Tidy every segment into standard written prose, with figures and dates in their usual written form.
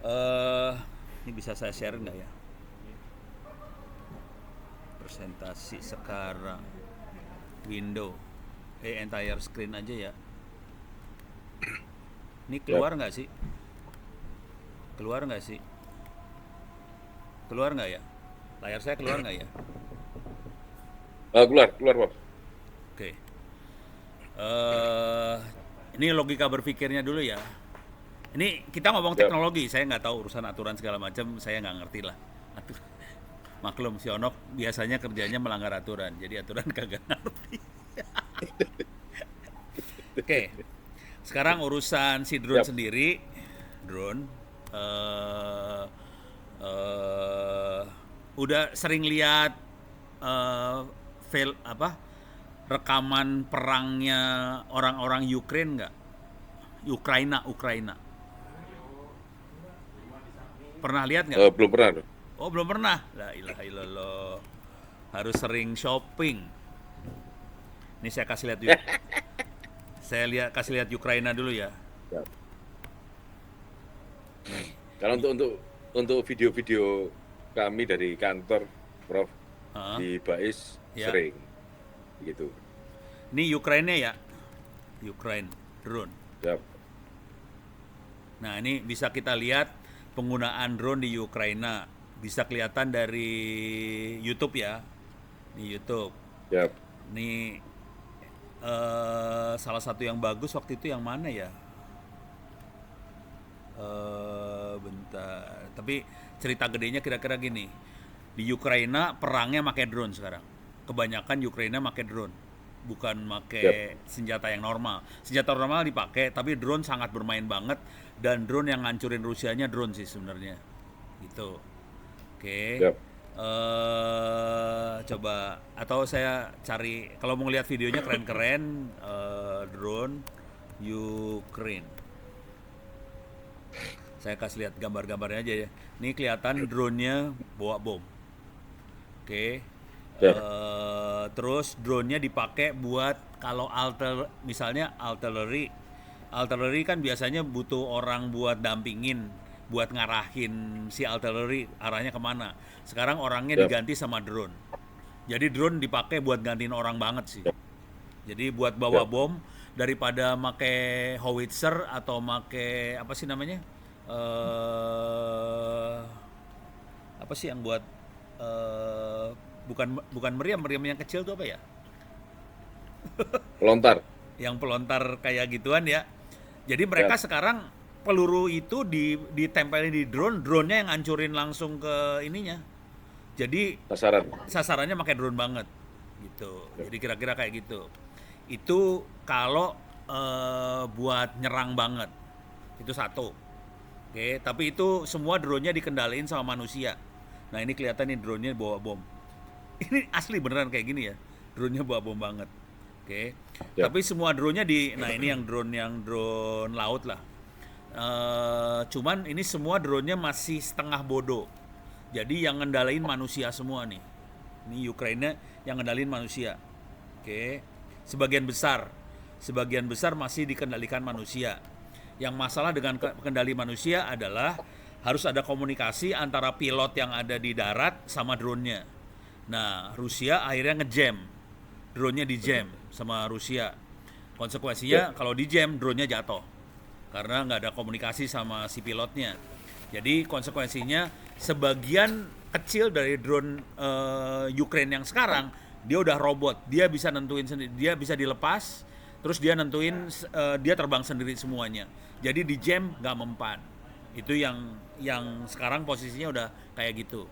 Eh, ini bisa saya share nggak ya? Presentasi sekarang. Window. Entire screen aja ya. Ini Ya. keluar nggak sih? Keluar nggak sih? Keluar nggak ya? Layar saya keluar nggak ya? Keluar, keluar, Bos. Oke. eh ini logika berpikirnya dulu ya. Ini kita ngomong Ya. teknologi, saya nggak tahu urusan aturan segala macam, saya nggak ngerti lah. Maklum si Onok biasanya kerjanya melanggar aturan, jadi aturan kagak ngerti. Oke, sekarang urusan si drone Ya. sendiri, drone, eh eh, udah sering lihat apa rekaman perangnya orang-orang Ukraine nggak? Ukraina. Pernah lihat nggak? Belum pernah, loh. Oh belum pernah. La ilaha illallah. Harus sering shopping. Ini saya kasih lihat yuk. Saya kasih lihat Ukraina dulu ya. Ya. Nih. Kalau untuk video-video kami dari kantor, Prof, Heeh. di Bais Ya. sering gitu. Ini Ukraina ya. Ukraine drone. Ya. Nah, ini bisa kita lihat penggunaan drone di Ukraina. Bisa kelihatan dari YouTube ya. Di YouTube. Ya. Ini salah satu yang bagus waktu itu yang mana ya? Bentar. Tapi cerita gedenya kira-kira gini. Di Ukraina perangnya pakai drone sekarang. Kebanyakan Ukraina pakai drone, bukan Ya. pakai senjata yang normal. Senjata normal dipakai, tapi drone sangat bermain banget. Dan drone yang ngancurin Rusianya drone sih sebenarnya. Gitu. Oke. Ya. Coba atau saya cari kalau mau lihat videonya keren-keren drone Ukraine. Saya kasih lihat gambar-gambarnya aja ya. Ini kelihatan drone-nya bawa bom. Oke. Ya. Terus drone-nya dipakai buat kalau misalnya artillery. Artillery kan biasanya butuh orang buat dampingin, buat ngarahin si artillery arahnya kemana. Sekarang orangnya Ya. diganti sama drone. Jadi drone dipakai buat gantiin orang banget sih. Ya. Jadi buat bawa Ya. bom daripada make howitzer atau make apa sih namanya? eh Apa sih yang buat eh bukan bukan meriam yang kecil tuh apa ya? Pelontar. Yang pelontar kayak gituan ya. Jadi mereka Ya. sekarang peluru itu ditempelin di drone-nya yang hancurin langsung ke ininya. Jadi Sasaran. sasarannya pakai drone banget gitu. Ya. Jadi kira-kira kayak gitu. Itu kalau buat nyerang banget. Itu satu. Oke, tapi itu semua drone-nya dikendaliin sama manusia. Nah, ini kelihatan nih drone-nya bawa bom. Ini asli beneran kayak gini ya. Drone-nya bawa bom banget. Oke. Ya. Tapi semua drone-nya nah ini yang drone laut lah. Cuman ini semua drone-nya masih setengah bodoh. Jadi yang ngendalain manusia semua nih. Ini Ukraina yang ngendalin manusia. Oke. Sebagian besar masih dikendalikan manusia. Yang masalah dengan kendali manusia adalah harus ada komunikasi antara pilot yang ada di darat sama drone-nya. Nah, Rusia akhirnya ngejam. Drone-nya di jam sama Rusia. Ya. Konsekuensinya kalau di jam drone-nya jatuh. Karena nggak ada komunikasi sama si pilotnya. Jadi konsekuensinya sebagian kecil dari drone Ukraine yang sekarang dia udah robot, dia bisa nentuin sendiri, dia bisa dilepas, terus dia nentuin dia terbang sendiri semuanya. Jadi di jam nggak mempan. Itu yang sekarang posisinya udah kayak gitu.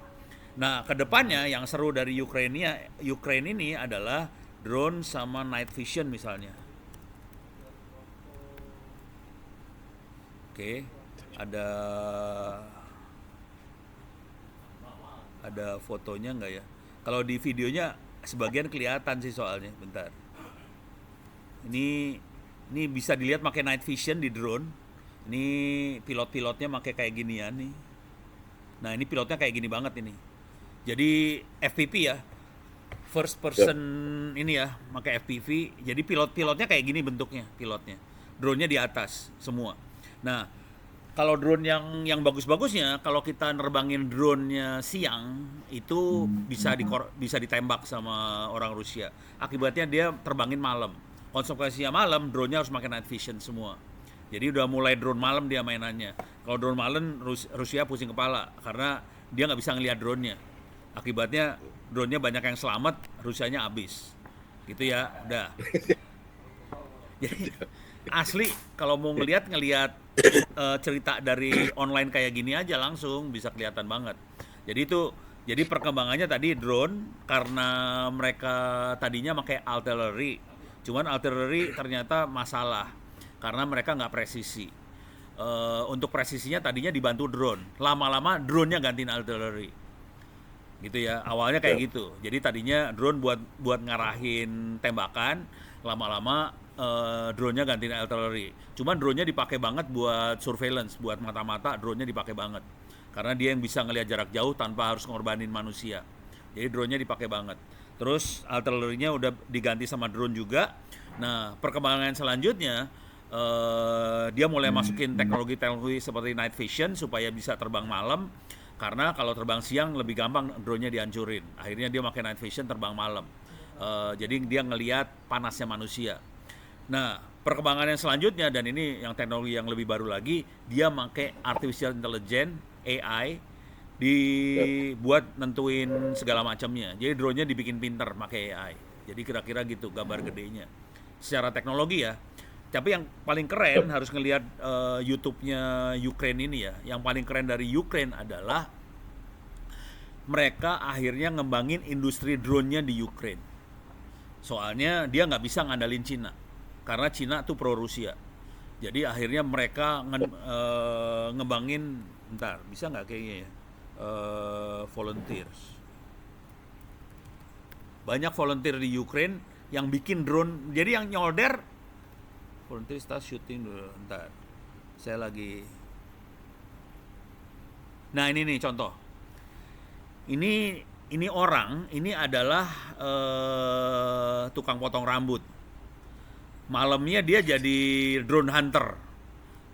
Nah, kedepannya yang seru dari Ukraine ini adalah drone sama night vision misalnya. Oke, ada ada fotonya nggak ya? Kalau di videonya sebagian kelihatan sih soalnya. Bentar. Ini ini bisa dilihat pakai night vision di drone. Ini pilot-pilotnya pakai kayak ginian nih. Nah, ini pilotnya kayak gini banget ini. Jadi FPV ya, first Ya. person ini ya, pakai FPV. Jadi pilotnya kayak gini bentuknya, pilotnya. Drone-nya di atas semua. Nah, Kalau drone yang bagus-bagusnya, kalau kita nerbangin drone-nya siang itu bisa ditembak sama orang Rusia. Akibatnya dia terbangin malam. Konsekuensinya malam, drone-nya harus pakai night vision semua. Jadi udah mulai drone malam dia mainannya. Kalau drone malam Rusia pusing kepala karena dia nggak bisa ngelihat drone-nya. Akibatnya drone-nya banyak yang selamat, Rusianya habis. Gitu ya, udah. Jadi asli kalau mau ngelihat cerita dari online kayak gini aja langsung bisa kelihatan banget. Jadi perkembangannya tadi drone karena mereka tadinya pakai artillery. Cuman artillery ternyata masalah karena mereka nggak presisi. Untuk presisinya tadinya dibantu drone. Lama-lama drone-nya gantiin artillery. Gitu ya. Awalnya kayak gitu. Jadi tadinya drone buat ngarahin tembakan, lama-lama drone-nya gantiin artillery. Cuman drone-nya dipakai banget buat surveillance, buat mata-mata drone-nya dipakai banget. Karena dia yang bisa ngelihat jarak jauh tanpa harus ngorbanin manusia. Jadi drone-nya dipakai banget. Terus artillery-nya udah diganti sama drone juga. Nah, perkembangan selanjutnya dia mulai masukin teknologi-teknologi seperti night vision supaya bisa terbang malam. Karena kalau terbang siang lebih gampang drone-nya dihancurin. Akhirnya dia pakai night vision terbang malam. Jadi dia ngelihat panasnya manusia. Nah, perkembangan yang selanjutnya dan ini yang teknologi yang lebih baru lagi, dia pakai artificial intelligence AI dibuat nentuin segala macamnya. Jadi drone-nya dibikin pinter pakai AI. Jadi kira-kira gitu gambar gedenya. Secara teknologi ya. Tapi yang paling keren harus ngelihat YouTube-nya Ukraine ini ya. Yang paling keren dari Ukraine adalah mereka akhirnya ngembangin industri drone-nya di Ukraine. Soalnya dia nggak bisa ngandalin Cina. Karena Cina tuh pro Rusia. Jadi akhirnya mereka ngembangin, bentar, bisa nggak kayaknya ya? Volunteers. Banyak volunteer di Ukraine yang bikin drone. Jadi yang nyolder volunteer start shooting dulu, bentar. Saya lagi. Nah ini nih contoh. Ini orang, ini adalah tukang potong rambut. Malamnya dia jadi drone hunter.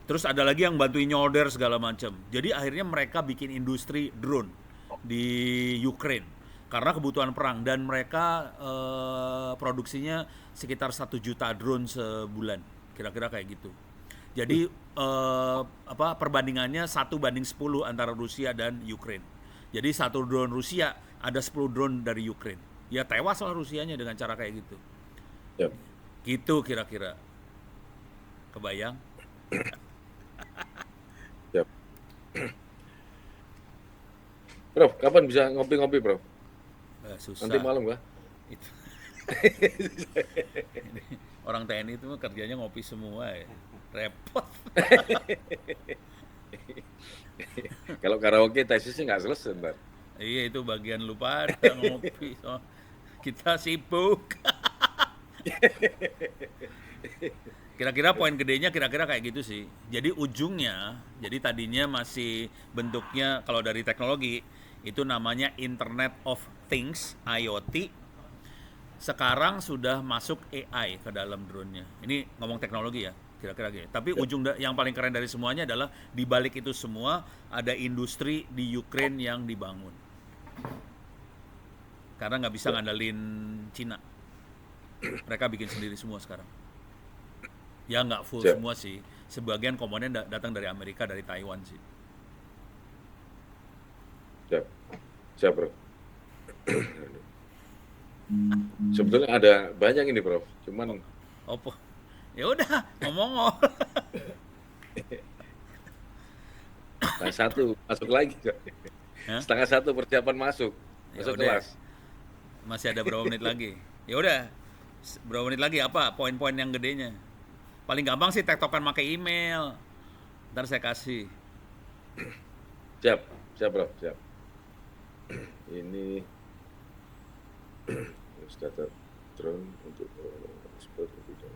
Terus ada lagi yang bantuin nyolder segala macam. Jadi akhirnya mereka bikin industri drone di Ukraine karena kebutuhan perang dan mereka produksinya sekitar 1 juta drone sebulan. Kira-kira kayak gitu. Jadi perbandingannya 1:10 antara Rusia dan Ukraine. Jadi 1 drone Rusia ada 10 drone dari Ukraine. Ya tewas lah Rusianya dengan cara kayak gitu. Yep. Gitu kira-kira. Kebayang? Yep. Bro, kapan bisa ngopi-ngopi, Bro? Susah. Nanti malam kah? Itu. Orang TNI itu mah kerjanya ngopi semua ya. Repot. Kalau karaoke tesisnya nggak selesai, ntar. Iya itu bagian lupa ada ngopi. So, kita sibuk. Kira-kira poin gedenya kira-kira kayak gitu sih. Jadi ujungnya, jadi tadinya masih bentuknya kalau dari teknologi itu namanya Internet of Things, IoT. Sekarang sudah masuk AI ke dalam drone-nya. Ini ngomong teknologi ya, kira-kira gitu. Tapi ujung yang paling keren dari semuanya adalah di balik itu semua ada industri di Ukraine yang dibangun. Karena nggak bisa ngandalin Cina. Mereka bikin sendiri semua sekarang. Ya nggak full semua sih. Sebagian komponen datang dari Amerika, dari Taiwan sih. Siap, Bro. Sebetulnya ada banyak ini, Bro. Cuman ya udah ngomong. Nah, 1 masuk lagi. Setengah 1 persiapan masuk kelas. Masih ada berapa menit lagi? Ya udah. Berapa menit lagi apa poin-poin yang gedenya? Paling gampang sih tektokan pakai email. Ntar saya kasih. Siap, Bro, siap. Ini data drone untuk ekspor ke bidang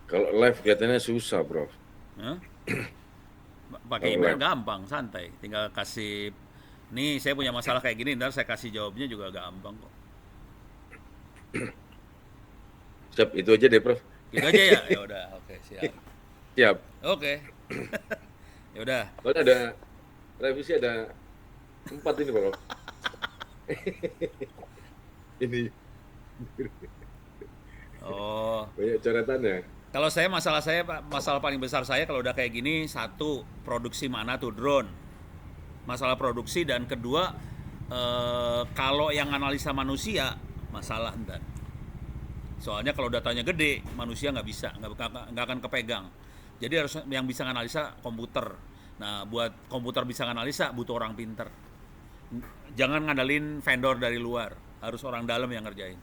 kalau live kelihatannya susah, Bro. Pakai email gampang, santai. Tinggal kasih, nih saya punya masalah kayak gini, ntar saya kasih jawabnya juga gampang kok. Siap, itu aja deh, Prof. Gitu aja ya. Ya udah, oke, siap. Siap. Oke. Ya udah. Soalnya ada revisi ada 4 ini, Prof. Ini Oh. banyak coretannya. Kalau saya masalah paling besar saya kalau udah kayak gini, satu, produksi mana tuh drone. Masalah produksi, dan kedua, kalau yang analisa manusia, masalah ntar. Soalnya kalau datanya gede, manusia nggak bisa, nggak akan kepegang. Jadi harus yang bisa analisa komputer. Nah, buat komputer bisa analisa butuh orang pinter. Jangan ngandalin vendor dari luar, harus orang dalam yang ngerjain.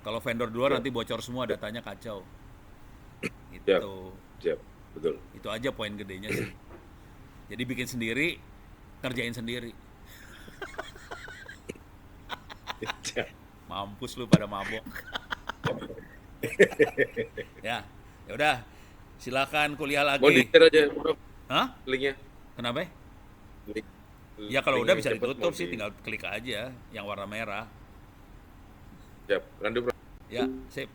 Kalau vendor di luar Siap. nanti bocor semua, datanya kacau. Siap. Itu. Siap, betul. Itu aja poin gedenya sih. Jadi bikin sendiri, kerjain sendiri. Siap. Mampus lu pada mabok. Ya, ya udah. Silakan kuliah Mau lagi. di-share aja, Prof, Hah? linknya. Kenapa? Link, Ya kalau link udah yang bisa cepet ditutup mau sih, tinggal klik aja yang warna merah. Siap. Randu, Prof. Ya, sip.